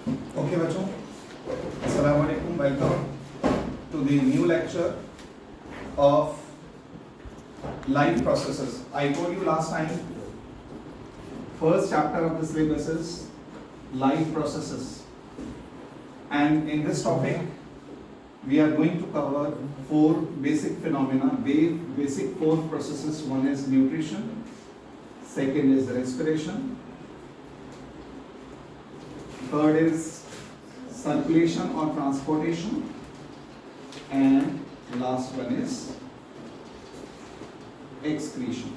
Okay बच्चों, अस्सलाम वालेकुम, welcome to the new lecture of life processes. I told you last time, first chapter of the syllabus is life processes, and in this topic we are going to cover four basic phenomena, basic four processes. One is nutrition, second is respiration, third is circulation or transportation, and last one is excretion.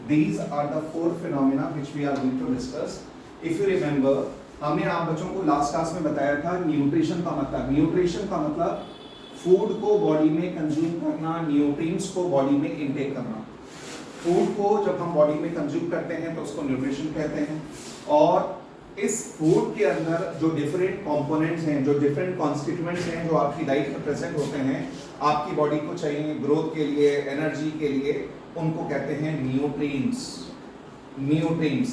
These are the four phenomena which we are going to discuss. If you remember, हमने आप बच्चों को last class में बताया था nutrition का मतलब। Nutrition का मतलब फूड को बॉडी में कंज्यूम करना, न्यूट्रिएंट्स को बॉडी में इनटेक करना। फूड को जब हम बॉडी में कंज्यूम करते हैं तो उसको न्यूट्रिशन कहते हैं, और इस फूड के अंदर जो डिफरेंट कंपोनेंट्स हैं, जो डिफरेंट कॉन्स्टिट्यूएंट्स हैं, जो आपकी डाइट में प्रेजेंट होते हैं, आपकी बॉडी को चाहिए ग्रोथ के लिए, एनर्जी के लिए, उनको कहते हैं न्यूट्रिएंट्स। न्यूट्रिएंट्स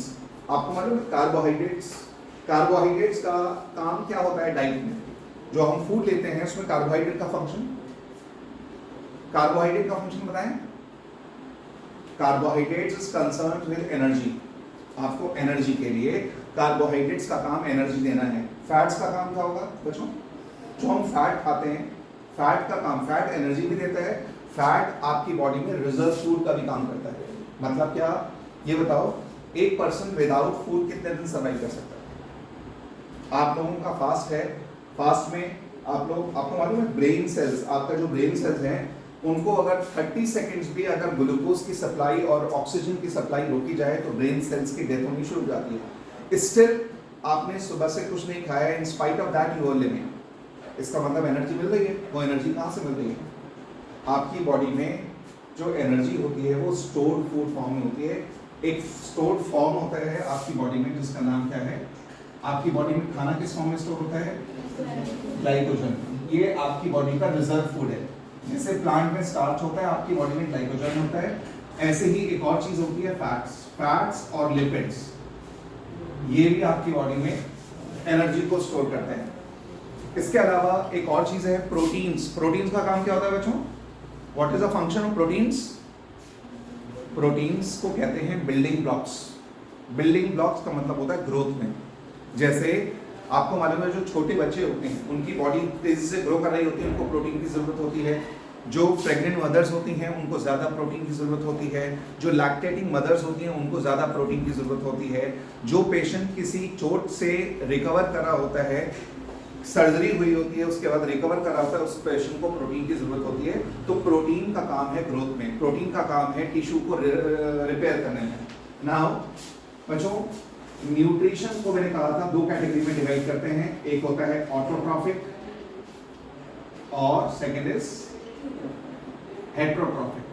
आपको मालूम है, कार्बोहाइड्रेट्स का काम क्या होता है डाइट में? जो हम फूड लेते हैं उसमें कार्बोहाइड्रेट का फंक्शन बताएं। Carbohydrates is concerned with energy. आपको एनर्जी के लिए कार्बोहाइड्रेट्स का काम एनर्जी देना है। फैट्स का काम क्या होगा बच्चों? जो हम फैट खाते हैं, फैट का काम, फैट एनर्जी भी देता है, फैट आपकी बॉडी में रिजर्व फूड का भी काम करता है। मतलब क्या, ये बताओ, एक पर्सन विदाउट फूड कितने दिन सर्वाइव कर सकता है? आप लोगों का फास्ट है, फास्ट में आपको मालूम है ब्रेन सेल्स, आपका जो ब्रेन सेल्स हैं उनको अगर 30 सेकेंड्स भी अगर ग्लूकोज की सप्लाई और ऑक्सीजन की सप्लाई रोकी जाए तो ब्रेन सेल्स की डेथ होनी शुरू हो जाती है। स्टिल आपने सुबह से कुछ नहीं खाया, in spite of that you are living. इसका मतलब एनर्जी मिल रही है। वो एनर्जी कहाँ से मिल रही है? आपकी बॉडी में जो एनर्जी होती है वो स्टोर्ड फूड फॉर्म में होती है। एक स्टोर्ड फॉर्म होता है आपकी बॉडी में जिसका नाम क्या है? आपकी बॉडी में खाना किस फॉर्म में स्टोर होता है? ग्लाइकोजन। ये आपकी बॉडी का रिजर्व फूड है। जैसे प्लांट में स्टार्च होता है, आपकी बॉडी में ग्लाइकोजन होता है, ऐसे ही एक और चीज होती है फैट्स और लिपिड्स। ये भी आपकी बॉडी में एनर्जी को स्टोर करते हैं। इसके अलावा एक और चीज है प्रोटीन्स। प्रोटीन्स का काम क्या होता है बच्चों? What is the function of proteins? Proteins को कहते हैं बिल्डिंग ब्लॉक्स। बिल्डिंग ब्लॉक्स का मतलब होता है ग्रोथ में। जैसे आपको मालूम है जो छोटे बच्चे होते हैं उनकी बॉडी तेजी से ग्रो कर रही होती है, उनको प्रोटीन की जरूरत होती है। जो प्रेग्नेंट मदर्स होती हैं उनको ज़्यादा प्रोटीन की ज़रूरत होती है। जो लैक्टेटिंग मदर्स होती हैं उनको ज़्यादा प्रोटीन की ज़रूरत होती है। जो पेशेंट किसी चोट से रिकवर कर रहा होता है, सर्जरी हुई होती है, उसके बाद रिकवर कर रहा होता है, उस पेशेंट को प्रोटीन की ज़रूरत होती है। तो प्रोटीन का काम है ग्रोथ में, प्रोटीन का काम है टिश्यू को रिपेयर करने में। नाउ बच्चों, न्यूट्रिशन को मैंने कहा था दो कैटेगरी में डिवाइड करते हैं। एक होता है ऑटोट्रॉफिक और second is heterotrophic.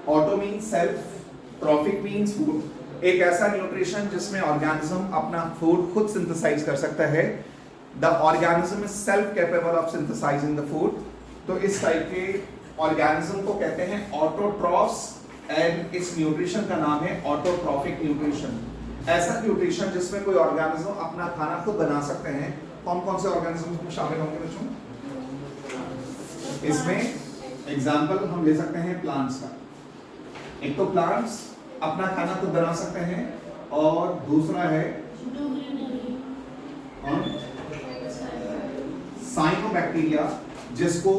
Auto means self, trophic means food. एक ऐसा न्यूट्रिशन जिसमें ऑर्गेनिज्म अपना फूड खुद सिंथेसाइज कर सकता है। The organism is self capable of synthesising the food. तो इस टाइप के ऑर्गेनिज्म को कहते हैं ऑटोट्रॉफ्स, एंड इस न्यूट्रिशन का नाम है ऑटोट्रॉफिक न्यूट्रिशन। ऐसा न्यूट्रिशन जिसमें कोई ऑर्गेनिज्म अपना खाना खुद बना सकते हैं। कौन कौन से ऑर्गेनिज्म शामिल होंगे बच्चों इसमें? एग्जाम्पल हम ले सकते हैं प्लांट्स का। एक तो प्लांट्स अपना खाना खुद बना सकते हैं, और दूसरा है साइनोबैक्टीरिया, जिसको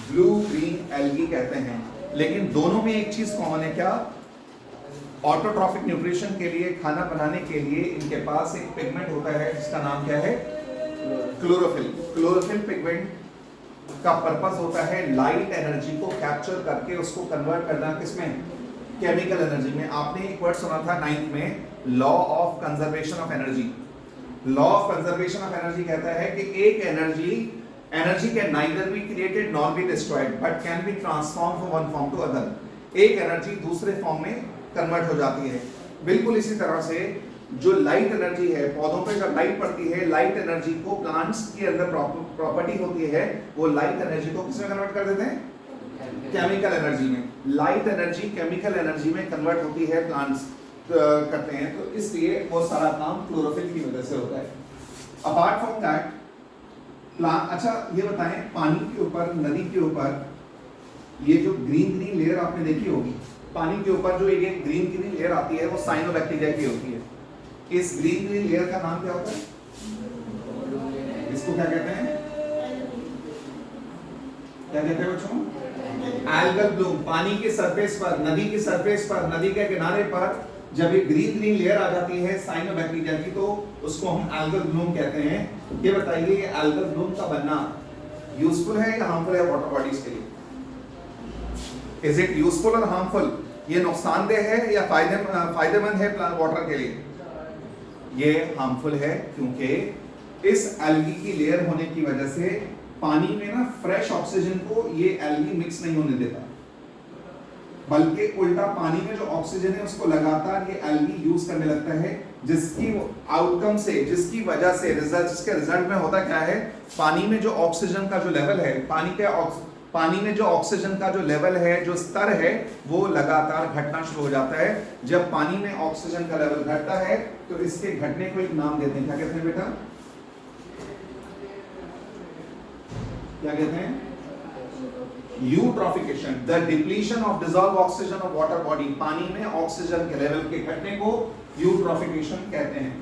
ब्लू ग्रीन एल्गी कहते हैं। लेकिन दोनों में एक चीज कॉमन है, क्या? ऑटोट्रॉफिक न्यूट्रिशन के लिए, खाना बनाने के लिए इनके पास एक पिगमेंट होता है जिसका नाम क्या है? क्लोरोफिल। क्लोरोफिल पिगमेंट का पर्पस होता है लाइट एनर्जी को कैप्चर करके उसको कन्वर्ट करना किसमें? केमिकल एनर्जी में। आपने एक वर्ड सुना था 9th में, law of conservation of energy. Law of conservation of energy कहता है कि एक energy can neither be created nor be destroyed but can be transform from one form to other. एक एनर्जी दूसरे फॉर्म में कन्वर्ट हो जाती है। बिल्कुल इसी तरह से जो लाइट एनर्जी है, पौधों पे जब लाइट पड़ती है, लाइट एनर्जी को प्लांट्स के अंदर प्रॉपर्टी होती है, वो लाइट एनर्जी को किसमें कन्वर्ट कर देते हैं? केमिकल एनर्जी में। लाइट एनर्जी केमिकल एनर्जी में कन्वर्ट होती है करते हैं, तो इसलिए वो सारा काम क्लोरोफिल की वजह से होता है। अपार्ट फ्रॉम दैट प्लांट, अच्छा ये बताएं, पानी के ऊपर, नदी के ऊपर ये जो ग्रीन ग्रीन लेयर आपने देखी होगी, पानी के ऊपर जो ये ग्रीन ग्रीन लेयर आती है वो साइनोबैक्टीरिया की होती है। इस ग्रीन ग्रीन लेयर का नाम क्या होता है? इसको क्या कहते हैं? क्या कहते हैं बच्चों? Algal Bloom. पानी के सरफेस पर, नदी की सरफेस पर, नदी के किनारे पर जब ये ग्रीन ग्रीन लेयर आ जाती है साइनोबैक्टीरिया की, तो उसको हम एल्गल ब्लूम कहते हैं। ये बताइए, ये एल्गल ब्लूम का बनना यूजफुल है या हार्मफुल है वाटर बॉडीज के लिए? इज इट यूजफुल और हार्मफुल? ये नुकसानदेह है या फायदेमंद है वाटर के लिए? ये हार्मफुल है, क्योंकि इस एल्गी की लेयर होने की वजह से पानी में ना फ्रेश ऑक्सीजन को ये एल्गी मिक्स नहीं होने देता, बल्कि उल्टा पानी में जो ऑक्सीजन है उसको लगातार ये एल्गी यूज करने लगता है, जिसकी आउटकम से, जिसकी वजह से जिसके रिजल्ट में होता क्या है, पानी में जो ऑक्सीजन का जो लेवल है, पानी में जो ऑक्सीजन का जो लेवल है, जो स्तर है, वो लगातार घटना शुरू हो जाता है। जब पानी में ऑक्सीजन का लेवल घटता है तो इसके घटने को एक नाम देते हैं, क्या कहते हैं बेटा? क्या कहते हैं? Eutrophication, the depletion of dissolve oxygen of water body. पानी में ऑक्सीजन के लेवल के घटने को यूट्रॉफिकेशन कहते हैं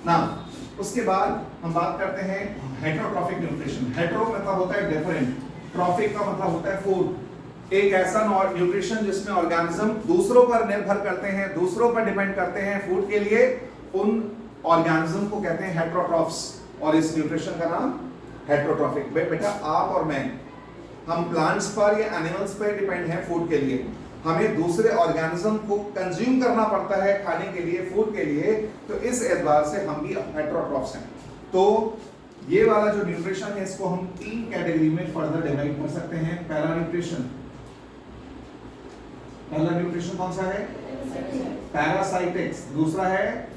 ना। उसके बाद हम बात करते हैं हेटेरोट्रॉफिक न्यूट्रिशन। हेटेरो मतलब होता है डिफरेंट, ट्रॉफिक का मतलब होता है फूड। एक ऐसा न्यूट्रिशन जिसमें ऑर्गेनिज्म दूसरों पर निर्भर करते हैं, दूसरों पर डिपेंड करते हैं फूड के लिए, उन ऑर्गेनिज्म को कहते हैं हेटेरोट्रॉफ्स, और इस न्यूट्रिशन का नाम हेटेरोट्रॉफिक। बेटा आप और मैं, हम प्लांट्स पर या एनिमल्स पर डिपेंड हैं फूड के लिए, हमें दूसरे ऑर्गेनिज्म को कंज्यूम करना पड़ता है खाने के लिए, फूड के लिए, तो इस एतबार से हम भी हेटेरोट्रॉफ्स हैं। तो ये वाला जो न्यूट्रिशन है इसको हम 3 कैटेगरी में फर्दर डिवाइड कर सकते हैं। पहला न्यूट्रिशन कौन सा है? पैरासाइटिक्स, दूसरा है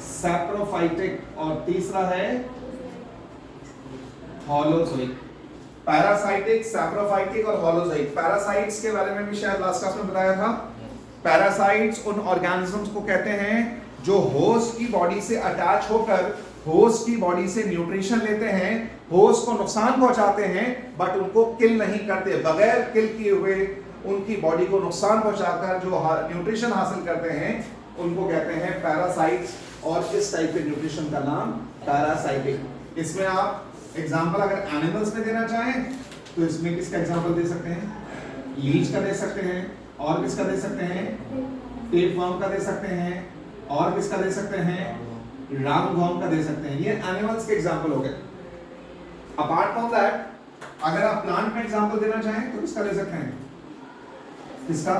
सैप्रोफाइटिक, और तीसरा है होलोजोइक। पैरासाइटिक, सैप्रोफाइटिक और होलोजोइक। पैरासाइट्स के बारे में भी शायद लास्ट क्लास में बताया था। पैरासाइट्स उन ऑर्गेनिजम्स को कहते हैं जो होस्ट की बॉडी से अटैच होकर होस्ट की बॉडी से न्यूट्रिशन लेते हैं, होस्ट को नुकसान पहुंचाते हैं, बट उनको किल नहीं करते। बगैर किल किए हुए उनकी बॉडी को नुकसान पहुंचाकर जो न्यूट्रिशन हासिल करते हैं उनको कहते हैं पैरासाइट्स, और इस टाइप के न्यूट्रिशन का नाम पैरासाइटिक। इसमें आप एग्जांपल अगर एनिमल्स में देना चाहें तो इसमें किसका एग्जांपल दे सकते हैं? लीच का दे सकते हैं, और किसका दे सकते हैं? टेपवर्म का दे सकते हैं, और किसका दे सकते हैं? रामवर्म का दे सकते हैं। ये एनिमल्स के एग्जांपल हो गए। अपार्ट फ्रॉम दैट, अगर आप प्लांट में एग्जांपल देना चाहें तो किसका ले सकते हैं? किसका?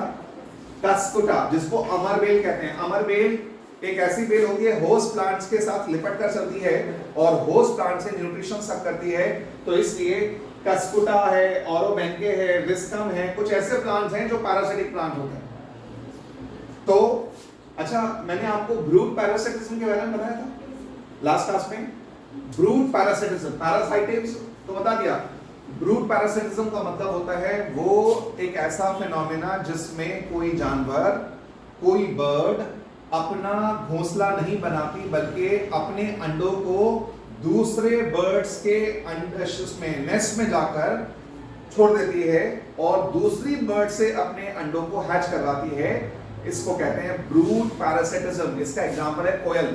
कस्कुटा, जिसको अमर बेल कहते हैं। अमर बेल एक ऐसी बेल होती है, होस्ट प्लांट्स के साथ लिपट कर चलती है और होस्ट प्लांट से न्यूट्रिशन सक करती है, तो इसलिए कस्कुटा है, ओरोबेंके है, विस्कम है, कुछ ऐसे प्लांट्स हैं जो पैरासिटिक प्लांट होते हैं। तो अच्छा, मैंने आपको ब्रूड पैरासिटिज्म के बारे में बताया था लास्ट क्लास में। ब्रूड पैरासिटिज्म, पैरासाइटिज्म तो बता दिया। ब्रूड पैरासिटिज्म का मतलब होता है वो एक ऐसा फिनोमेना जिसमें कोई जानवर, कोई बर्ड अपना घोंसला नहीं बनाती, बल्कि अपने अंडों को दूसरे बर्ड्स के में नेस्ट में जाकर छोड़ देती है और दूसरी बर्ड से अपने अंडों को हैच करवाती है। इसको कहते हैं ब्रूड पैरासिटिज्म। इसका एग्जांपल है कोयल।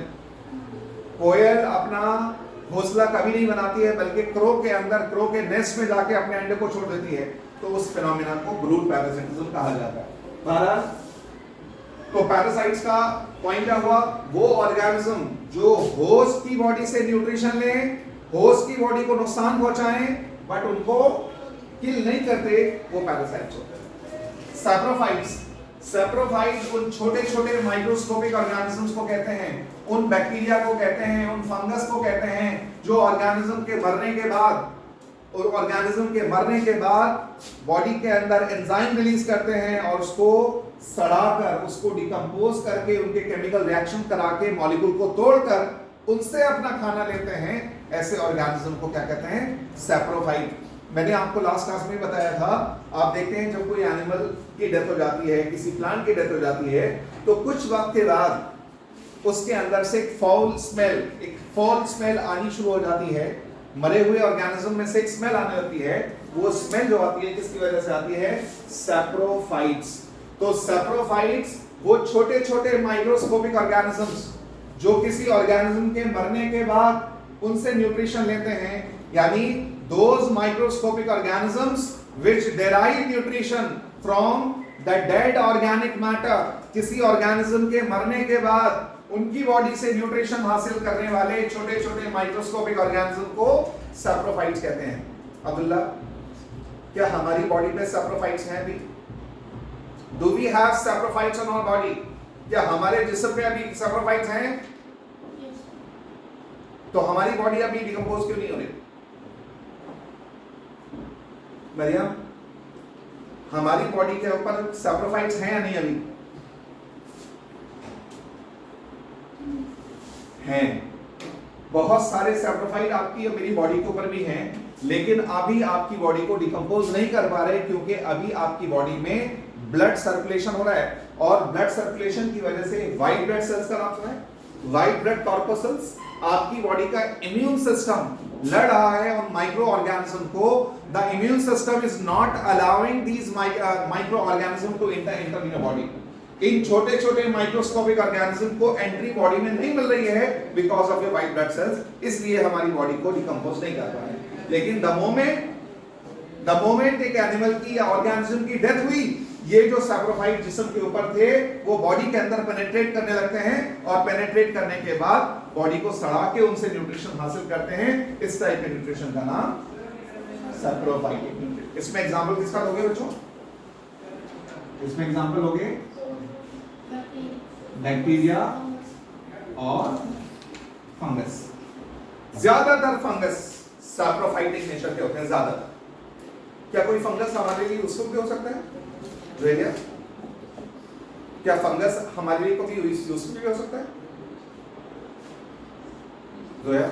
कोयल अपना घोंसला कभी नहीं बनाती है, बल्कि क्रो के अंदर, क्रो के नेस्ट में जाके अपने अंडे को छोड़ देती है, तो उस फिनोमेना को ब्रूड पैरासिटिज्म कहा जाता है। बहरहाल, तो पैरासाइट्स का पॉइंट क्या हुआ? वो ऑर्गेनिज्म जो होस्ट की बॉडी से न्यूट्रिशन ले, होस्ट की बॉडी को नुकसान पहुंचाएं, बट उनको किल नहीं करते, वो पैरासाइट्स होते हैं। सैप्रोफाइट्स, सैप्रोफाइट्स उन छोटे छोटे माइक्रोस्कोपिक ऑर्गेनिजम्स को कहते हैं, उन बैक्टीरिया को कहते हैं, उन फंगस को कहते हैं जो ऑर्गेनिज्म के मरने के बाद, और ऑर्गेनिज्म के मरने के बाद बॉडी के अंदर एंजाइम रिलीज करते हैं और उसको सड़ाकर, उसको डिकम्पोज करके, उनके केमिकल रिएक्शन करा के, मॉलिक्यूल को तोड़कर उनसे अपना खाना लेते हैं। ऐसे ऑर्गेनिज्म को क्या कहते हैं? सैप्रोफाइट। मैंने आपको लास्ट क्लास में बताया था, आप देखते हैं जब कोई एनिमल की डेथ हो जाती है, किसी प्लांट की डेथ हो जाती है, तो कुछ वक्त के बाद उसके अंदर से एक फॉल स्मेल आनी शुरू हो जाती है। मरे हुए ऑर्गेनिज्म में से एक स्मेल आने लगती है। वो स्मेल जो आती है किसकी वजह से आती है? सैप्रोफाइट्स। तो सैप्रोफाइट्स वो छोटे छोटे माइक्रोस्कोपिक ऑर्गेनिजम्स जो किसी ऑर्गेनिज्म के मरने के बाद उनसे न्यूट्रिशन लेते हैं, यानी those microscopic organisms which derive nutrition from the dead organic matter, किसी ऑर्गेनिज्म के मरने के बाद उनकी बॉडी से न्यूट्रिशन हासिल करने वाले छोटे छोटे माइक्रोस्कोपिक ऑर्गेनिज्म को सैप्रोफाइट्स कहते हैं। अब्दुल्ला, क्या हमारी बॉडी पे सैप्रोफाइट्स हैं अभी? Do we have saprophytes on our body? क्या हमारे जिस्म पे अभी सैप्रोफाइट्स हैं? तो हमारी बॉडी अभी डिकम्पोज क्यों नहीं हो रही? मरियम, हमारी बॉडी के ऊपर सैप्रोफाइट्स हैं या नहीं अभी? हैं। बहुत सारे सैप्रोफाइट आपकी और मेरी बॉडी के ऊपर भी हैं, लेकिन अभी आपकी बॉडी को डिकम्पोज नहीं कर पा रहे, क्योंकि अभी आपकी बॉडी में ब्लड सर्कुलेशन हो रहा है, और ब्लड सर्कुलेशन की वजह से व्हाइट ब्लड सेल्स का नाम सुना है? व्हाइट ब्लड कॉर्पसल्स, आपकी बॉडी का इम्यून सिस्टम लड़ रहा है उन माइक्रो ऑर्गेनिज्म को। The immune system is not allowing these micro organism to enter in your body. इन छोटे छोटे माइक्रोस्कोपिक ऑर्गेनिज्म को एंट्री बॉडी में नहीं मिल रही है because of your white blood cells, इसलिए हमारी बॉडी को डिकम्पोज नहीं कर पा रहे। लेकिन द मोमेंट एक एनिमल की या ऑर्गेनिज्म की डेथ हुई, ये जो सैप्रोफाइट जिस्म के ऊपर थे वो बॉडी के अंदर पेनिट्रेट करने लगते हैं, और पेनिट्रेट करने के बाद बॉडी को सड़ा के उनसे न्यूट्रिशन हासिल करते हैं। इस टाइप के न्यूट्रिशन का नाम सैप्रोफाइटिक न्यूट्रिशन। इसमें एग्जांपल किसका दोगे बच्चों? इसमें एग्जांपल लोगे बैक्टीरिया और फंगस। ज्यादातर फंगस सैप्रोफाइटिक नेचर के होते हैं, ज्यादातर। क्या कोई फंगस हमारे लिए यूजफुल भी हो सकता है? क्या फंगस हमारे लिए कभी यूजफुल भी हो सकता है? जोया,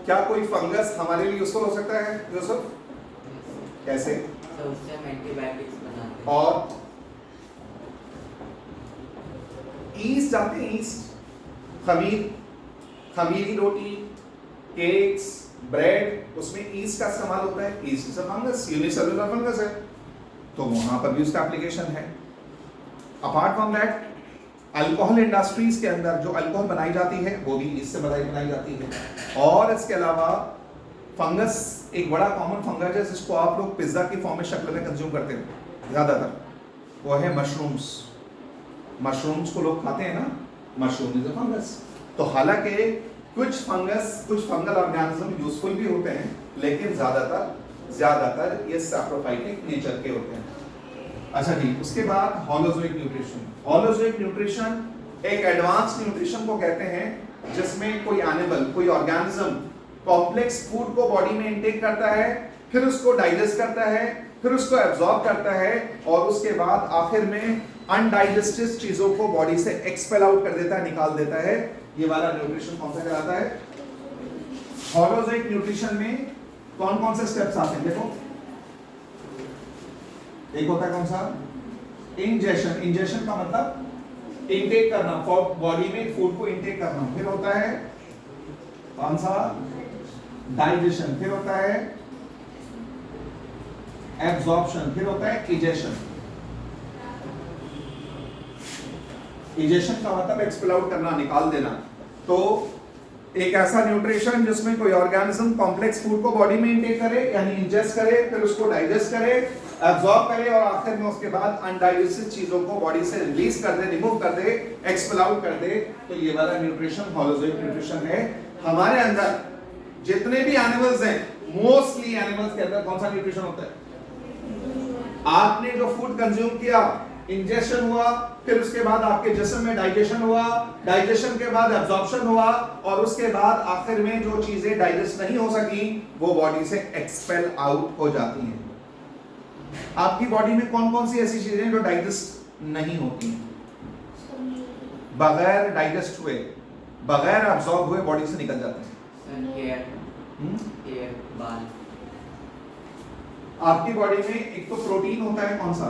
क्या कोई फंगस हमारे लिए यूजफुल हो सकता है? यूसुफ, कैसे? तो उससे हम एंटीबायोटिक्स बनाते हैं। और ईस्ट जानते हैं? ईस्ट, खमीरी रोटी, केक्स, ब्रेड, उसमें ईस्ट का इस्तेमाल होता है। East is a fungus, unicellular fungus है, तो वहां पर भी उसका एप्लीकेशन है। Apart from that, alcohol industries के अंदर जो अल्कोहल बनाई जाती है वो भी इससे बनाई जाती है। और इसके अलावा फंगस एक बड़ा कॉमन फंगस है जिसको आप लोग पिज्जा की फॉर्म में शक्ल में कंज्यूम करते हैं ज्यादातर, वो है मशरूम्स। मशरूम्स को लोग खाते हैं ना, मशरूम इज अ फंगस। तो हालांकि कुछ फंगल ऑर्गेनिज्म यूजफुल भी होते हैं, लेकिन ज्यादातर ये सैप्रोफाइटिक नेचर के होते हैं। अच्छा जी, उसके बाद होलोजोइक न्यूट्रिशन। होलोजोइक न्यूट्रिशन एक एडवांस न्यूट्रिशन को कहते हैं जिसमें कोई एनिमल, कोई ऑर्गेनिज्म कॉम्प्लेक्स फूड को बॉडी में इनटेक करता है, फिर उसको डाइजेस्ट करता है, फिर उसको एब्जॉर्ब करता है, और उसके बाद आखिर में अनडाइजेस्टेड चीजों को बॉडी से एक्सपेल आउट कर देता है, निकाल देता है। ये वाला न्यूट्रिशन कौन सा कहलाता है? होलोजोइक न्यूट्रिशन में कौन कौन से स्टेप्स आते हैं? देखो, एक होता है कौन सा? इंजेशन। इंजेशन का मतलब इनटेक करना, बॉडी में फूड को इनटेक करना। फिर होता है कौन सा? डाइजेशन। फिर होता है एब्जॉर्प्शन। फिर होता है इजेशन। इजेशन का मतलब एक्सपेल आउट करना, निकाल देना। तो एक ऐसा न्यूट्रिशन जिसमें कोई ऑर्गेनिज्म कॉम्प्लेक्स फूड को बॉडी में इनटेक करे, यानी इंजेस्ट करे, फिर उसको डाइजेस्ट करे, एब्जॉर्ब करे, और आखिर में उसके बाद अनडाइजेस्टेड चीजों को बॉडी से रिलीज कर दे, रिमूव कर दे, एक्सपेल आउट कर दे। तो ये वाला न्यूट्रिशन होलोजोइक न्यूट्रिशन है। हमारे अंदर जितने भी एनिमल्स हैं, मोस्टली एनिमल्स के अंदर कौन सा न्यूट्रिशन होता है? आपने जो फूड कंज्यूम किया, इंजेशन हुआ, फिर उसके बाद आपके जिस्म में डाइजेशन हुआ, डाइजेशन के बाद एब्जॉर्प्शन हुआ, और उसके बाद आखिर में जो चीजें डाइजेस्ट नहीं हो सकी वो बॉडी से एक्सपेल आउट हो जाती हैं। आपकी बॉडी में कौन कौन सी ऐसी चीजें जो डाइजेस्ट नहीं होती हैं? बगैर डाइजेस्ट हुए, बगैर एब्जॉर्ब हुए बॉडी से निकल जाते हैं। हेयर, बाल। आपकी बॉडी में एक तो प्रोटीन होता है, कौन सा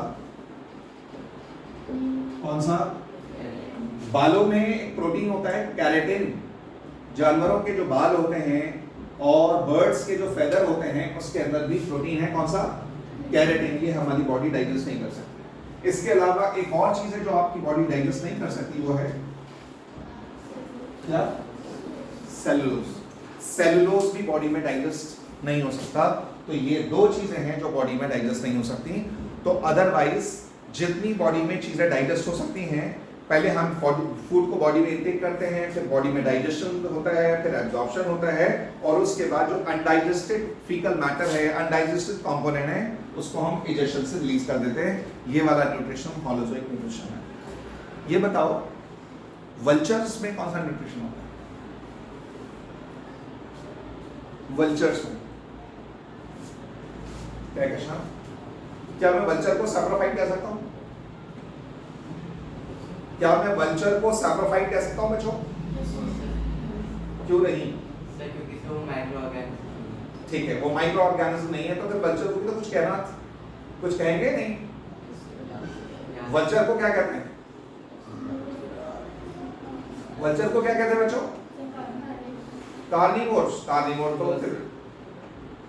कौन सा? बालों में एक प्रोटीन होता है कैरेटिन। जानवरों के जो बाल होते हैं और बर्ड्स के जो फेदर होते हैं उसके अंदर भी प्रोटीन है, कौन सा? कैरेटिन। ये हमारी बॉडी डाइजेस्ट नहीं कर सकती। इसके अलावा एक और चीज है जो आपकी बॉडी डाइजेस्ट नहीं कर सकती, वो है क्या? सेलुलोज। सेलुलोज भी बॉडी में डाइजेस्ट नहीं हो सकता। तो ये दो चीजें हैं जो बॉडी में डाइजेस्ट नहीं हो सकती। तो अदरवाइज जितनी बॉडी में चीजें डाइजेस्ट हो सकती हैं, पहले हम फूड को बॉडी में इंटेक करते हैं, फिर बॉडी में डाइजेशन होता है, फिर एब्जॉर्प्शन होता है, और उसके बाद जो अनडाइजेस्टेड फीकल मैटर है, अनडाइजेस्टेड कंपोनेंट है, उसको हम इजेशन से रिलीज कर देते हैं। ये वाला न्यूट्रिशन होलोजोइक न्यूट्रिशन है। ये बताओ वल्चर्स में कौन सा न्यूट्रिशन होता है? वल्चर्स में क्या कहना? क्या मैं वल्चर को सैप्रोफाइट कह सकता हूं? क्या मैं वल्चर को सैप्रोफाइट कह सकता हूं बच्चों? क्यों नहीं? सर क्योंकि वो माइक्रो ऑर्गेनिज्म। ठीक है, वो माइक्रो ऑर्गेनिज्म नहीं है, तो फिर वल्चर को भी तो कुछ कहना, कुछ कहेंगे नहीं। वल्चर को क्या कहते हैं? वल्चर को क्या कहते हैं बच्चों? कार्निवोर्स। कार्निवोर तो फिर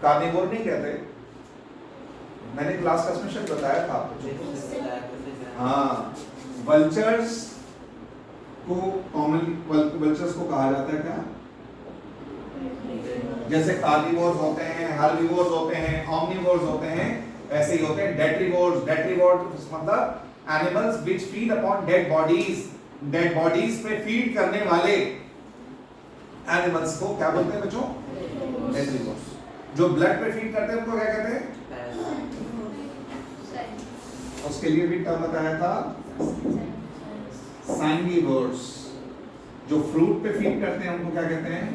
कार्निवोर नहीं कहते। मैंने क्लास का स्पेशल बताया था आपको। हाँ, वल्चर्स को कॉमनली वल्चर्स को कहा जाता है क्या? जैसे कार्निवोर्स होते हैं, हर्बिवोर्स होते हैं, ऑमनिवोर्स होते हैं, ऐसे ही होते हैं डेट्रीवोर्स। डेट्रीवोर्स मतलब animals which feed upon dead bodies. Dead bodies पे फीड करने वाले एनिमल्स को क्या बोलते हैं बच्चों? डेट्रीवोर्स। जो ब्लड पे फीड करते हैं उनको क्या कहते हैं? उसके लिए भी टर्म बताया था सैंगिवोर्स। जो फ्रूट पे फीड करते हैं उनको क्या कहते हैं?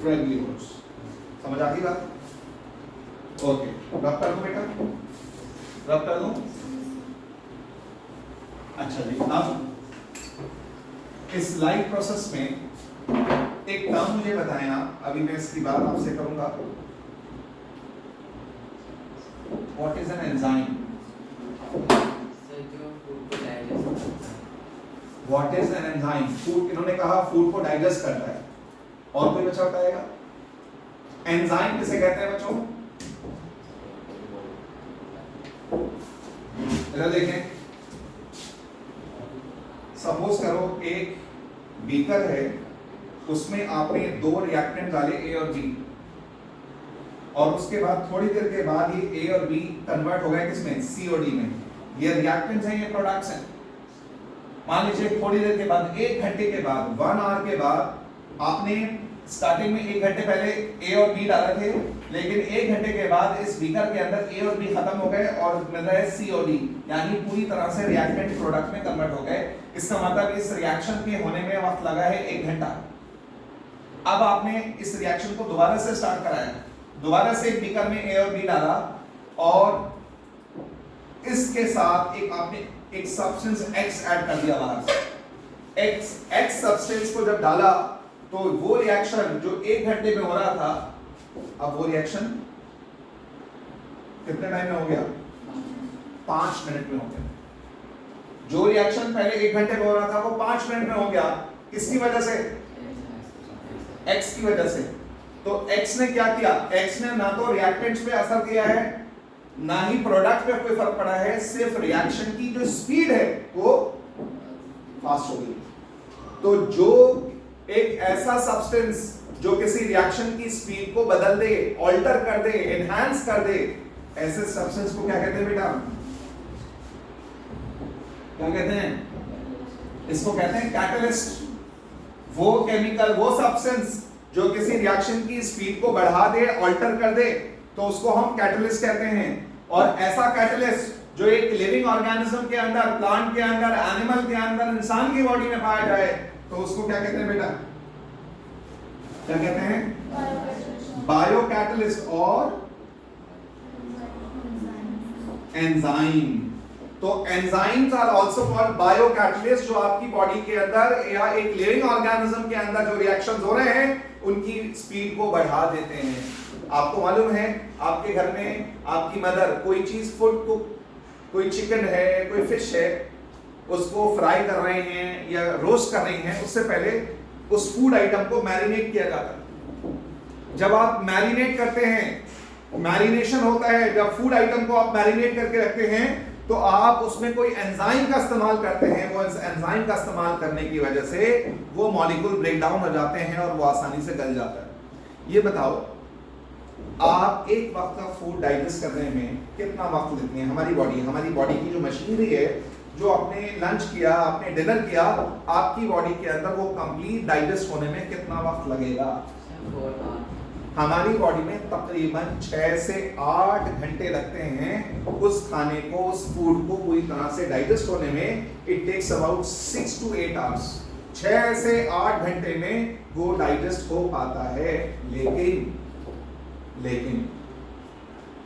फ्रैगिवोर्स। समझ आ गई बात? ओके, रब कर दो बेटा, रब कर दो। अच्छा जी, अब इस लाइफ प्रोसेस में एक टर्म मुझे बताएं आप, अभी मैं इसकी बात आपसे करूंगा। What is an enzyme? What is an enzyme? Food, इन्होंने कहा फूड को डाइजेस्ट करता है, और कोई बच्चा बताएगा एंजाइम किसे कहते हैं बच्चों? इधर देखें, सपोज करो एक बीकर है, उसमें आपने दो रिएक्टेंट डाले ए और बी, और उसके बाद थोड़ी देर के बाद ये ए और बी कन्वर्ट हो गए किसमें? सी और डी में। ये रिएक्टेंट्स हैं, ये प्रोडक्ट्स हैं। मान लीजिए थोड़ी देर के बाद, 1 घंटे के बाद, 1 आवर के बाद आपने स्टार्टिंग में 1 घंटे पहले ए और बी डाले थे, लेकिन 1 घंटे के बाद इस बीकर के अंदर ए और बी खत्म हो गए और मिल रहा है सी और डी, यानी पूरी तरह से रिएक्टेंट प्रोडक्ट में कन्वर्ट हो गए। इसका मतलब इस रिएक्शन के होने में वक्त लगा है 1 घंटा। अब आपने इस रिएक्शन को दोबारा से स्टार्ट कराया, दोबारा से एक बीकर में ए और बी डाला, और इसके साथ एक आपने एक सब्सटेंस X ऐड कर दिया बाहर से। X सब्सटेंस को जब डाला तो वो रिएक्शन जो 1 घंटे में हो रहा था, अब वो रिएक्शन कितने टाइम में हो गया? 5 मिनट में हो गया। जो रिएक्शन पहले 1 घंटे में हो रहा था वो 5 मिनट में हो गया। किसकी वजह से? X की वजह से। तो X ने क्या किया? X ने ना तो रिएक्टेंट्स पे असर किया है, ना ही प्रोडक्ट पे कोई फर्क पड़ा है, सिर्फ रिएक्शन की जो स्पीड है वो फास्ट हो गई। तो जो एक ऐसा सब्सटेंस जो किसी रिएक्शन की स्पीड को बदल दे, ऑल्टर कर दे, एनहांस कर दे, ऐसे सब्सटेंस को क्या कहते हैं बेटा? क्या कहते हैं? इसको कहते हैं कैटलिस्ट। वो केमिकल, वो सब्सटेंस जो किसी रिएक्शन की स्पीड को बढ़ा दे, ऑल्टर कर दे, तो उसको हम कैटलिस्ट कहते हैं। और ऐसा कैटलिस्ट जो एक लिविंग ऑर्गेनिज्म के अंदर, प्लांट के अंदर, एनिमल के अंदर, इंसान की बॉडी में पाया जाए, तो उसको क्या कहते हैं बेटा? क्या कहते हैं? बायो कैटलिस्ट और एंजाइम। तो enzymes are also called biocatalyst, जो आपकी बॉडी के अंदर या एक लिविंग ऑर्गेनिज्म के अंदर जो रिएक्शंस हो रहे हैं उनकी स्पीड को बढ़ा देते हैं। आपको मालूम है आपके घर में आपकी मदर कोई चीज फूड कुक, कोई चिकन है, कोई फिश है, उसको फ्राई कर रहे हैं या रोस्ट कर रही हैं, उससे पहले उस फूड आइटम को मैरिनेट किया जाता है। जब आप मैरिनेट करते हैं, मैरिनेशन होता है, जब फूड आइटम को आप मैरिनेट करके रखते हैं तो आप उसमें कोई एंजाइम का इस्तेमाल करते हैं। वो एंजाइम का इस्तेमाल करने की वजह से वो मॉलिक्यूल ब्रेक डाउन हो जाते हैं और वो आसानी से गल जाता है। ये बताओ आप एक वक्त का फूड डाइजेस्ट करने में कितना वक्त लेती हैं? हमारी बॉडी की जो मशीनरी है, जो आपने लंच किया, आपने डिनर किया, आपकी बॉडी के अंदर वो कंप्लीट डाइजेस्ट होने में कितना वक्त लगेगा? हमारी बॉडी में तकरीबन 6 से 8 घंटे लगते हैं उस खाने को, उस फूड को पूरी तरह से डाइजेस्ट होने में। It takes about 6 to 8 hours। 6 से 8 घंटे में वो डाइजेस्ट हो पाता है। लेकिन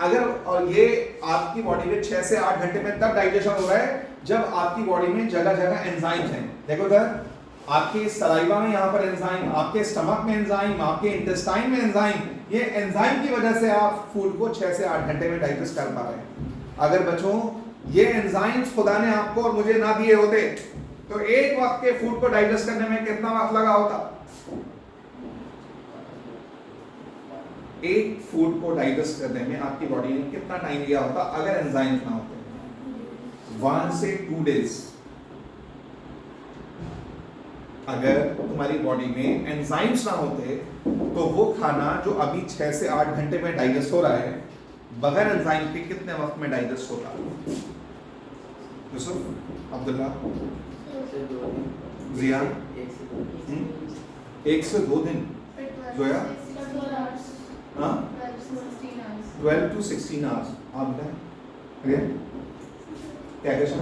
अगर, और ये आपकी बॉडी में 6 से 8 घंटे में तब डाइजेशन हो रहा है जब आपकी बॉडी में जगह जगह एंजाइम्स हैं। देखो इधर, आपके सलाइवा में यहाँ पर एंजाइम, आपके स्टमक में एंजाइम, आपके इंटेस्टाइन में एंजाइम। ये एंजाइम की वजह से आप फूड को 6 से 8 घंटे में डाइजेस्ट कर पा रहे हैं। अगर बच्चों ये एंजाइम्स खुदा ने आपको और मुझे ना दिए होते तो एक वक्त के फूड को डाइजेस्ट करने में कितना वक्त लगा होता? एक फूड को डाइजेस्ट करने में आपकी बॉडी ने कितना टाइम लिया होता अगर एंजाइम्स ना होते? 1 से 2 days। अगर तुम्हारी बॉडी में एंजाइम्स ना होते तो वो खाना जो अभी 6 से 8 घंटे में डाइजेस्ट हो रहा है, बगैर एंजाइम के कितने वक्त में डाइजेस्ट होता? यूसुफ, अब्दुल्ला, जियान? 1 से 2 दिन। जोया? 12 to 16 hours। आप बताएं क्या question?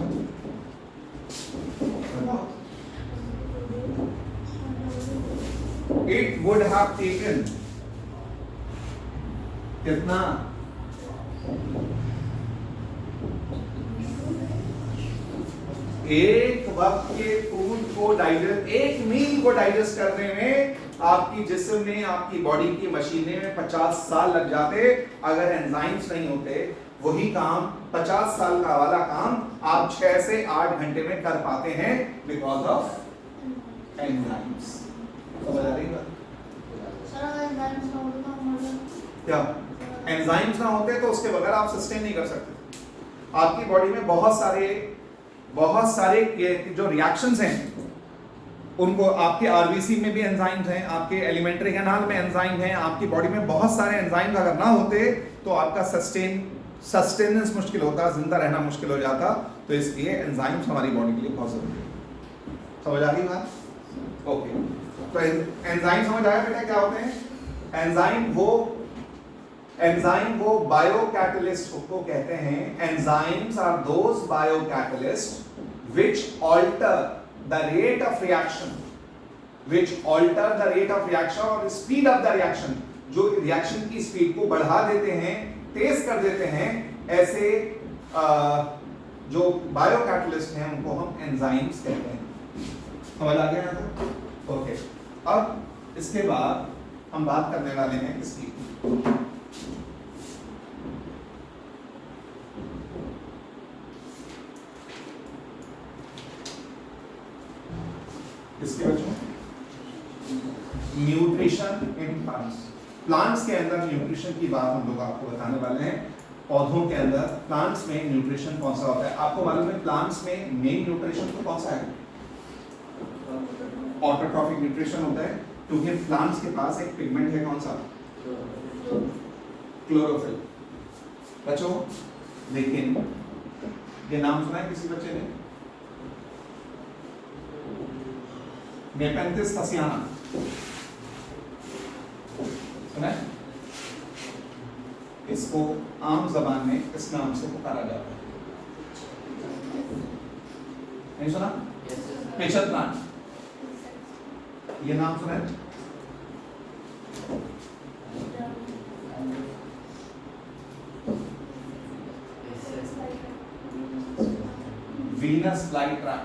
It would have taken कितना? एक वक्त के फूड को डाइजेस्ट, एक मील को डाइजेस्ट करने में आपकी जिस्म में, आपकी बॉडी की मशीनें में 50 साल लग जाते अगर एंजाइम्स नहीं होते। वही काम 50 साल का वाला काम आप 6 से 8 घंटे में कर पाते हैं बिकॉज ऑफ एंजाइम्स। समझ आ रही बात? क्या एंजाइम्स ना होते तो उसके बगैर आप सस्टेन नहीं कर सकते। आपकी बॉडी में बहुत सारे जो रिएक्शंस हैं उनको, आपके आरबीसी में भी एंजाइम्स हैं, आपके एलिमेंट्री कैनाल में एंजाइम हैं, आपकी बॉडी में बहुत सारे एंजाइम्स अगर ना होते तो आपका सस्टेनेंस मुश्किल होता, जिंदा रहना मुश्किल हो जाता। तो इसलिए एंजाइम्स हमारी बॉडी के लिए बहुत जरूरी है। समझ आ रही बात? ओके, तो एंजाइम समझ आया बेटा क्या होते हैं? एंजाइम वो बायोकैटलिस्ट को कहते हैं। Enzymes are those biocatalyst which alter the rate of reaction, और speed of the reaction, जो रिएक्शन की स्पीड को बढ़ा देते हैं, तेज कर देते हैं। ऐसे जो बायोकैटलिस्ट हैं उनको हम एंजाइम्स कहते हैं। समझ आ गया यहाँ तक? ओके, अब इसके बाद हम बात करने वाले हैं किसकी? किसके बच्चों? Nutrition in plants. प्लांट्स के अंदर न्यूट्रिशन की बात हम लोग आपको बताने वाले हैं। पौधों के अंदर, प्लांट्स में न्यूट्रिशन कौन सा होता है? आपको मालूम है प्लांट्स में मेन न्यूट्रिशन तो कौन सा है? ऑटोट्रॉफिक न्यूट्रिशन होता है, क्योंकि प्लांट्स के पास एक पिगमेंट है, कौन सा? क्लोरोफिल। बच्चों लेकिन ये नाम सुना है किसी बच्चे ने? नेपेंथिस थसियाना सुना है? इसको आम जबान में इस नाम से पुकारा जाता है। नहीं सुना? पेचर प्लांट, ये नाम सुना है? वीनस फ्लाईट्रैप,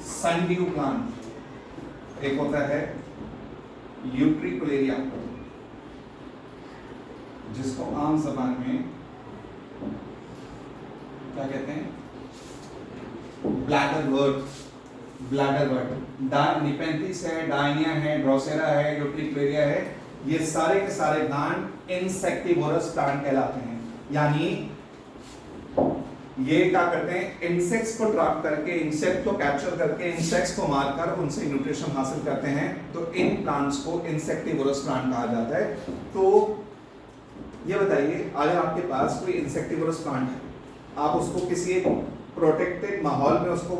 सनड्यू प्लांट, एक होता है यूट्रिकुलेरिया जिसको आम जबान में क्या कहते हैं, ब्लैडरवर्ट, निपेंथिस है, डायनिया है, ड्रोसेरा है, यूट्रिकुलेरिया है, ये सारे के सारे प्लांट इंसेक्टिवोरस प्लांट कहलाते हैं। यानी ये क्या करते हैं, इंसेक्ट्स को ट्रैप करके, इंसेक्ट को कैप्चर करके, इंसेक्ट्स को मारकर उनसे न्यूट्रिशन हासिल करते हैं। तो इन प्लांट्स को इंसेक्टिवोरस प्लांट कहा जाता है। तो ये बताइए, अगर आपके पास कोई इंसेक्टिवोरस प्लांट है, आप उसको किसी एक प्रोटेक्टेड माहौल में उसको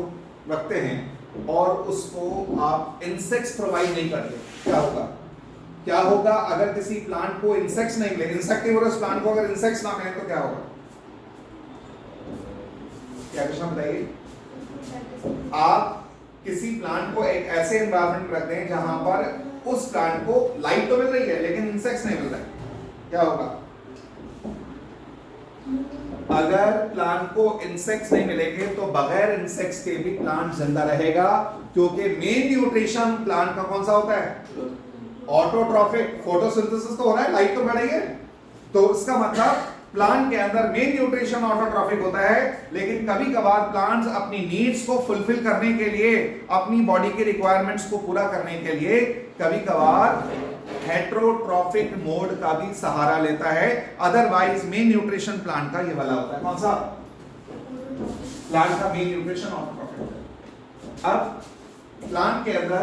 रखते हैं और उसको आप इंसेक्ट्स प्रोवाइड नहीं करते, क्या होगा? क्या होगा अगर किसी प्लांट को इंसेक्ट्स नहीं मिले, इंसेक्टिवोरस प्लांट को अगर इंसेक्ट्स ना मिले तो क्या होगा? क्या कृष्णा बताइए? आप किसी प्लांट को एक ऐसे एनवायरनमेंट में रखते हैं जहां पर उस प्लांट को लाइट तो मिल रही है लेकिन इंसेक्ट्स नहीं मिल रहे, क्या होगा? अगर प्लांट को इंसेक्ट्स नहीं मिलेंगे तो बगैर इंसेक्ट्स के भी प्लांट जिंदा रहेगा, क्योंकि मेन न्यूट्रिशन प्लांट का कौन सा होता है? ऑटोट्रॉफिक, फोटोसिंथेसिस तो हो रहा है, लाइट तो बढ़ रही है, तो इसका मतलब प्लांट के अंदर मेन न्यूट्रिशन ऑटोट्रॉफिक होता है। लेकिन कभी कभार प्लांट्स अपनी नीड्स को फुलफिल करने के लिए, अपनी बॉडी के रिक्वायरमेंट्स को पूरा करने के लिए कभी कभार हेटेरोट्रॉफिक मोड का भी सहारा लेता है। अदरवाइज मेन न्यूट्रिशन प्लांट का ये वाला होता है, कौन सा? प्लांट का मेन न्यूट्रिशन ऑटोट्रॉफिक है। अब प्लांट के अंदर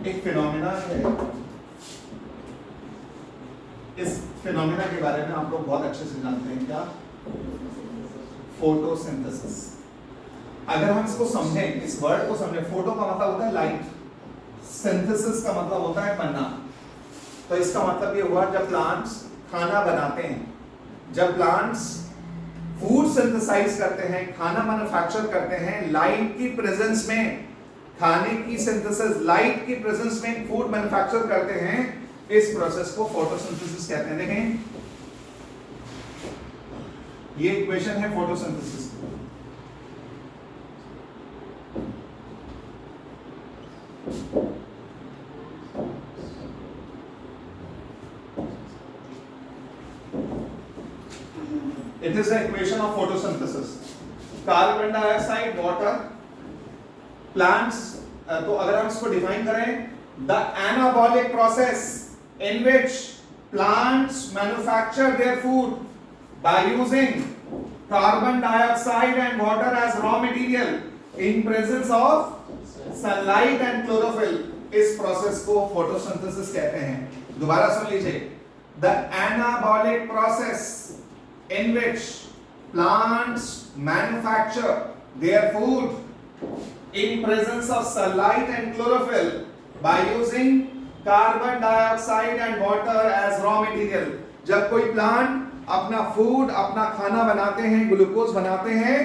एक फिनोमेना है, इस फिनोमेना के बारे में आप लोग बहुत अच्छे से जानते हैं, क्या? फोटोसिंथेसिस। अगर हम इसको समझें, इस वर्ड को समझें, फोटो का मतलब होता है लाइट, सिंथेसिस का मतलब होता है बनना। तो इसका मतलब ये हुआ, जब प्लांट्स खाना बनाते हैं, जब प्लांट्स फूड सिंथेसाइज करते हैं, खाना मैन्युफैक्चर करते हैं, लाइट की प्रेजेंस में खाने की सिंथेसिस, लाइट की प्रेजेंस में फूड मैन्युफैक्चर करते हैं, इस प्रोसेस को फोटोसिंथेसिस कहते हैं। देखें, ये इक्वेशन है photosynthesis. It is the equation of photosynthesis. Carbon dioxide, water, plants. तो अगर हम इसको डिफाइन करें, the anabolic process in which plants manufacture their food by using carbon dioxide and water as raw material in presence of sunlight and chlorophyll, इस process को photosynthesis कहते हैं। दोबारा सुन लीजिए, the anabolic process in which plants manufacture their food in presence of sunlight and chlorophyll by using carbon dioxide and water as raw material। जब कोई plant अपना food, अपना खाना बनाते हैं, ग्लूकोज बनाते हैं,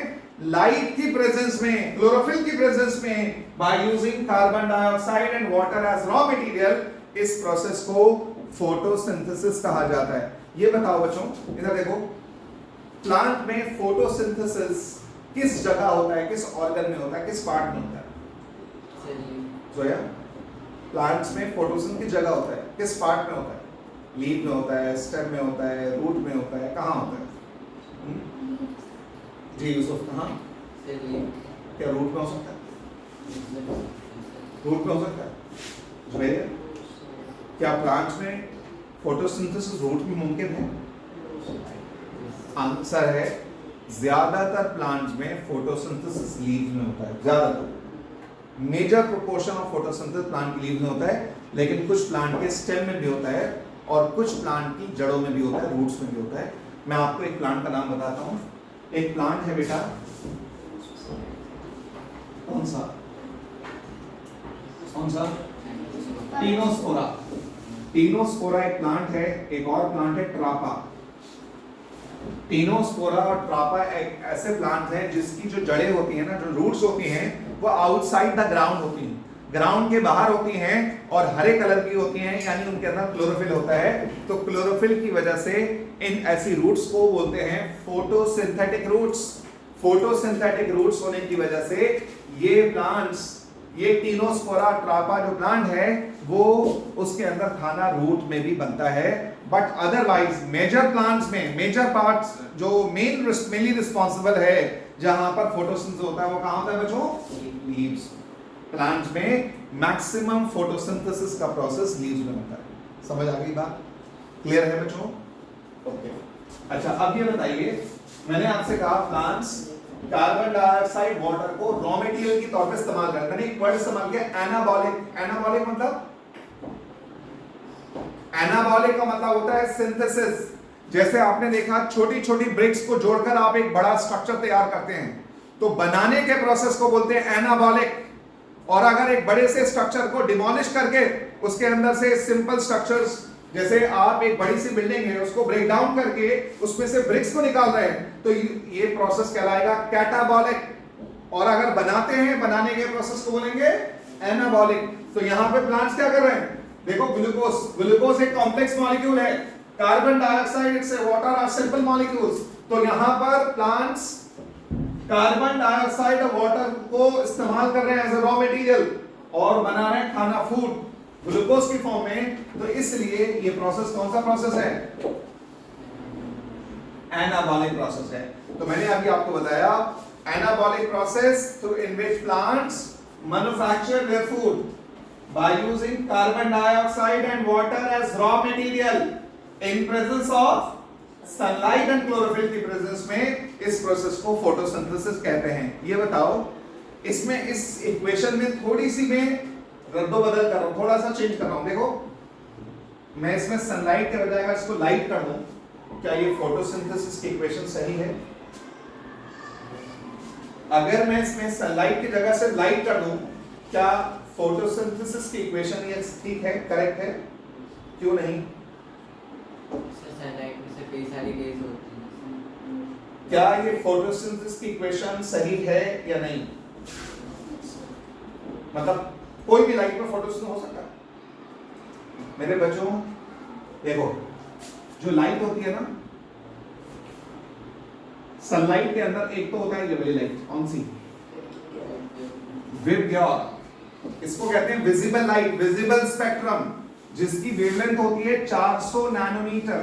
लाइट की प्रेजेंस में, क्लोरोफिल की प्रेजेंस में, by using carbon dioxide and water as raw material, इस प्रोसेस को फोटोसिंथेसिस कहा जाता है। ये बताओ बच्चों, इधर देखो, प्लांट में फोटोसिंथेसिस किस जगह होता है, किस ऑर्गन में होता है, किस पार्ट में होता है? जोया, प्लांट्स में फोटोसिंथेसिस किस जगह होता है, किस पार्ट में होता है? लीफ में होता है, स्टेम में होता है, रूट में होता है, कहाँ होता है? जी यूसुफ, कहाँ? क्या रूट में हो सकता है? रूट में हो सकता है? जोया, क्या प्लांट्स में फोटोसिंथेसिस रूट में मुमकिन है? आंसर है ज्यादातर प्लांट्स में फोटोसिंथेसिस लीव में होता है। ज्यादातर, major proportion of photosynthesis plant की लीव में होता है, लेकिन कुछ प्लांट के स्टेम में भी होता है और कुछ प्लांट की जड़ों में भी होता है, रूट्स में भी होता है। मैं आपको एक प्लांट का नाम बताता हूँ। एक प्लांट है बेटा, कौन सा? टीनोस्पोरा। टीनोस्पोरा एक प्लांट है। एक और प्लांट है ट्रापा। टीनोस्पोरा और ट्रापा एक ऐसे प्लांट हैं जिसकी जो जड़ें होती हैं ना, जो रूट्स होती हैं, वो आउटसाइड द ग्राउंड होती हैं। ग्राउंड के बाहर होती हैं और हरे कलर की होती हैं, यानी उनके अंदर क्लोरोफिल होता है। तो क्लोरोफिल की वजह से इन ऐसी रूट्स को बोलते हैं फोटोसिंथेटिक रूट्स। फोटोसिंथेटिक रूट्स होने की वजह से ये प्लांट्स, ये टीनोस्पोरा ट्रापा जो प्लांट है वो उसके अंदर खाना रूट में भी बनता है। बट अदरवाइज मेजर प्लांट्स में मेजर पार्ट्स जो मेनली रिस्पॉन्सिबल है जहां पर फोटोसिंथेसिस होता है वो कहां होता है बच्चों? लीव्स। प्लांट में मैक्सिमम फोटोसिंथेसिस का प्रोसेस लीव्स में होता है। समझ आ गई बात? क्लियर है बच्चों? ओके। अच्छा, अब ये बताइए, मैंने आपसे कहा प्लांट्स कार्बन डाइऑक्साइड वाटर को रॉ मटेरियल के तौर पे इस्तेमाल करते हैं। मैंने एक वर्ड इस्तेमाल किया एनाबॉलिक। एनाबॉलिक मतलब, एनाबॉलिक का मतलब होता है सिंथेसिस। जैसे आपने देखा छोटी छोटी ब्रिक्स को जोड़कर आप एक बड़ा स्ट्रक्चर तैयार करते हैं, तो बनाने के प्रोसेस को बोलते हैं एनाबॉलिक। और अगर एक बड़े से स्ट्रक्चर को डिमोलिश करके उसके अंदर से सिंपल स्ट्रक्चर्स, जैसे आप एक बड़ी सी बिल्डिंग है उसको ब्रेक डाउन करके उसमें से ब्रिक्स को निकाल रहे हैं, तो ये प्रोसेस कहलाएगा कैटाबॉलिक। और अगर बनाते हैं, बनाने के प्रोसेस को बोलेंगे एनाबॉलिक। तो यहां पे प्लांट्स क्या कर रहे हैं? देखो, ग्लूकोज एक कॉम्प्लेक्स मॉलिक्यूल है, कार्बन डाइऑक्साइड से वाटर आर सिंपल मॉलिक्यूल्स। तो यहां पर प्लांट्स कार्बन डाइऑक्साइड और वाटर को इस्तेमाल कर रहे हैं एज अ रॉ मटेरियल और बना रहे हैं खाना, फूड ग्लूकोज की फॉर्म में। तो इसलिए ये प्रोसेस कौन सा प्रोसेस है? एनाबॉलिक प्रोसेस है। तो मैंने अभी आपको बताया anabolic process through in which plants manufacture their food by using carbon dioxide and water as raw material in presence of sunlight and chlorophyll की प्रेजेंस में इस प्रोसेस को फोटोसिंथेसिस कहते हैं। ये बताओ, इसमें इस इक्वेशन में थोड़ी सी मैं रद्दोबदल कर रहा हूं, थोड़ा सा चेंज कर रहा हूं। देखो, मैं इसमें सनलाइट के बजाय अगर इसको लाइट कर दूं, क्या ये फोटोसिंथेसिस की इक्वेशन सही है? अगर मैं इसमें सनलाइट की जगह से लाइट कर दूं, क्या फोटोसिंथेसिस की इक्वेशन ये ठीक है, करेक्ट है? क्यों नहीं? सनलाइट में से कई सारी रेज होती हैं। क्या ये फोटोसिंथेसिस की इक्वेशन सही है या नहीं? मतलब कोई भी लाइट में फोटोसिंथेसिस हो सकता है। मेरे बच्चों देखो, जो लाइट होती है ना, सनलाइट के अंदर एक तो होता है ये वाली लाइट, कौन सी? विबग्योर। इसको कहते हैं विजिबल लाइट, विजिबल स्पेक्ट्रम, जिसकी वेवलेंथ होती है 400 नैनोमीटर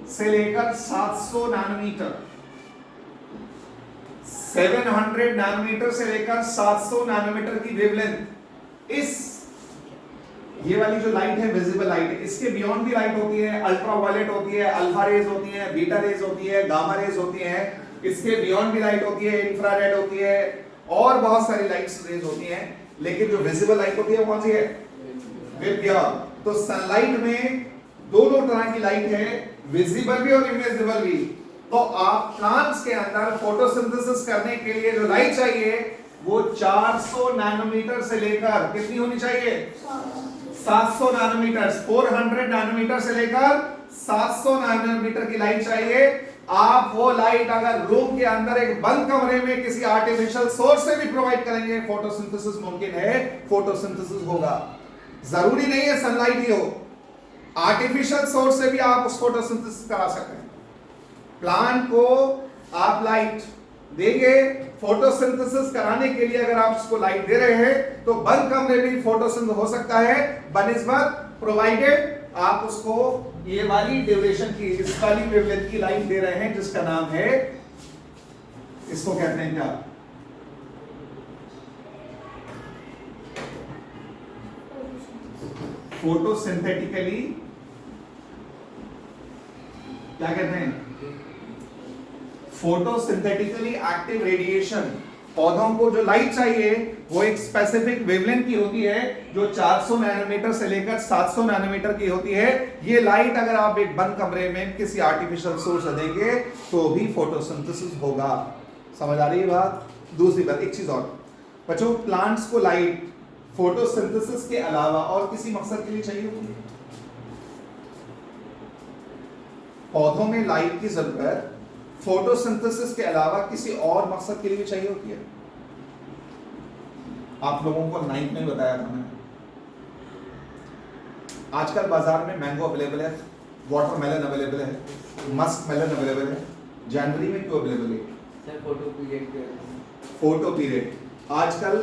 से लेकर 700 नैनोमीटर, 700 नैनोमीटर से लेकर 700 नैनोमीटर की वेवलेंथ। इस ये वाली जो लाइट है विजिबल लाइट है। इसके बियॉन्ड भी लाइट होती है, अल्ट्रावायलेट होती है, अल्फा रेज होती है, बीटा रेज होती है, गामा रेज होती है। इसके बियॉन्ड भी लाइट होती है, इंफ्रारेड होती है और बहुत सारी लाइट्स रेज होती हैं। लेकिन जो विजिबल लाइट होती है कौन सी है? विबग्योर। तो सनलाइट में दोनों तरह की लाइट है, विजिबल भी और इनविजिबल भी। तो आप प्लांट्स के अंदर फोटोसिंथेसिस करने के लिए जो लाइट चाहिए वो 400 नैनोमीटर से लेकर कितनी होनी चाहिए? 700 नैनोमीटर, 400 नैनोमीटर से लेकर 700 नैनोमीटर की लाइट चाहिए। आप वो लाइट अगर रूम के अंदर एक बंद कमरे में किसी आर्टिफिशियल सोर्स से भी प्रोवाइड करेंगे, फोटोसिंथेसिस मुमकिन है, फोटोसिंथेसिस होगा। जरूरी नहीं है सनलाइट ही हो, आर्टिफिशियल सोर्स से भी आप उस फोटोसिंथेसिस करा सकते हैं। प्लांट को आप लाइट देंगे, फोटोसिंथेसिस कराने के लिए अगर आप उसको लाइट दे रहे हैं तो बंद कमरे में फोटोसिंथेसिस हो सकता है, बनिस्बत प्रोवाइडेड आप उसको ये वाली ड्यूरेशन की, इस वाली वेवलेंथ की लाइट दे रहे हैं, जिसका नाम है, इसको कहते हैं क्या? फोटोसिंथेटिकली क्या कहते हैं? Photosynthetically active radiation. पौधों को जो लाइट चाहिए वो एक स्पेसिफिक वेवलेंथ की होती है जो 400 नैनोमीटर से लेकर 700 नैनोमीटर की होती है। ये लाइट अगर आप एक बंद कमरे में किसी आर्टिफिशियल सोर्स से देंगे तो भी फोटोसिंथेसिस होगा। समझ आ रही है बात? दूसरी बात, एक चीज और बच्चों, प्लांट्स को लाइट फोटोसिंथेसिस के अलावा और किसी मकसद के लिए चाहिए होती है। पौधों में लाइट की जरूरत फोटोसिंथेसिस के अलावा किसी और मकसद के लिए भी चाहिए होती है। आप लोगों को 9th में बताया था मैंने। आजकल बाजार में मैंगो अवेलेबल है, वाटरमेलन अवेलेबल है, मस्क मेलन अवेलेबल है। जनवरी में क्यों अवेलेबल है? सर फोटो पीरियड के फोटो पीरियड। आजकल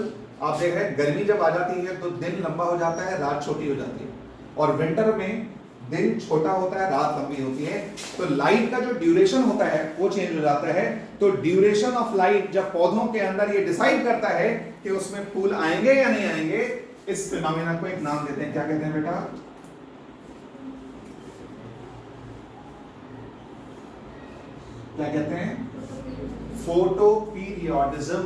आप देख रहे हैं गर्मी जब आ जाती है तो दिन लंबा हो जाता है, रात छोटी हो जाती है, और विंटर में दिन छोटा होता है, रात लंबी होती है, तो लाइट का जो ड्यूरेशन होता है वो चेंज हो जाता है। तो ड्यूरेशन ऑफ लाइट जब पौधों के अंदर ये डिसाइड करता है कि उसमें फूल आएंगे या नहीं आएंगे, इस फिनोमेना को एक नाम देते हैं। क्या कहते हैं बेटा? क्या कहते हैं? Photo periodism.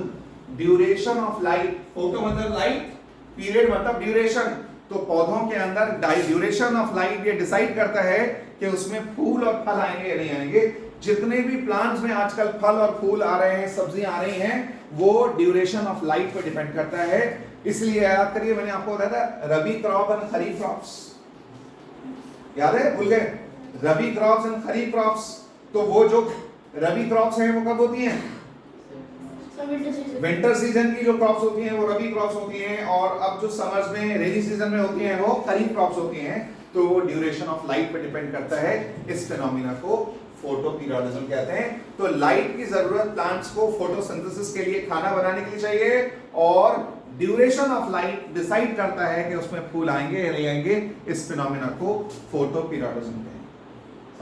Duration of light, photo मतलब लाइट, पीरियड मतलब ड्यूरेशन। तो पौधों के अंदर ड्यूरेशन ऑफ लाइट ये डिसाइड करता है कि उसमें फूल और फल आएंगे या नहीं आएंगे। जितने भी प्लांट्स में आजकल फल और फूल आ रहे हैं, सब्जियां आ रही हैं, वो ड्यूरेशन ऑफ लाइट पर डिपेंड करता है। इसलिए याद करिए, मैंने आपको बताया था रबी क्रॉप एंड खरीफ क्रॉप्स, याद है? भूल गए? रबी क्रॉप्स एंड खरीफ क्रॉप्स। तो वो जो रबी क्रॉप्स हैं वो कब होती हैं? विंटर सीजन की जो क्रॉप्स होती हैं वो रबी क्रॉप्स होती हैं, और अब जो समर्स में रेनी सीजन में होती हैं वो खरीफ क्रॉप्स होती हैं। तो वो ड्यूरेशन ऑफ लाइट पे डिपेंड करता है। इस फिनोमिना को फोटो पीरियोडिज्म कहते हैं। तो लाइट की जरूरत प्लांट्स को फोटोसिंथेसिस के लिए, खाना बनाने के लिए चाहिए, और ड्यूरेशन ऑफ लाइट डिसाइड करता है कि उसमें फूल आएंगे या नहीं आएंगे। इस फिनोमिना को फोटो पीरियोडिज्म कहते हैं।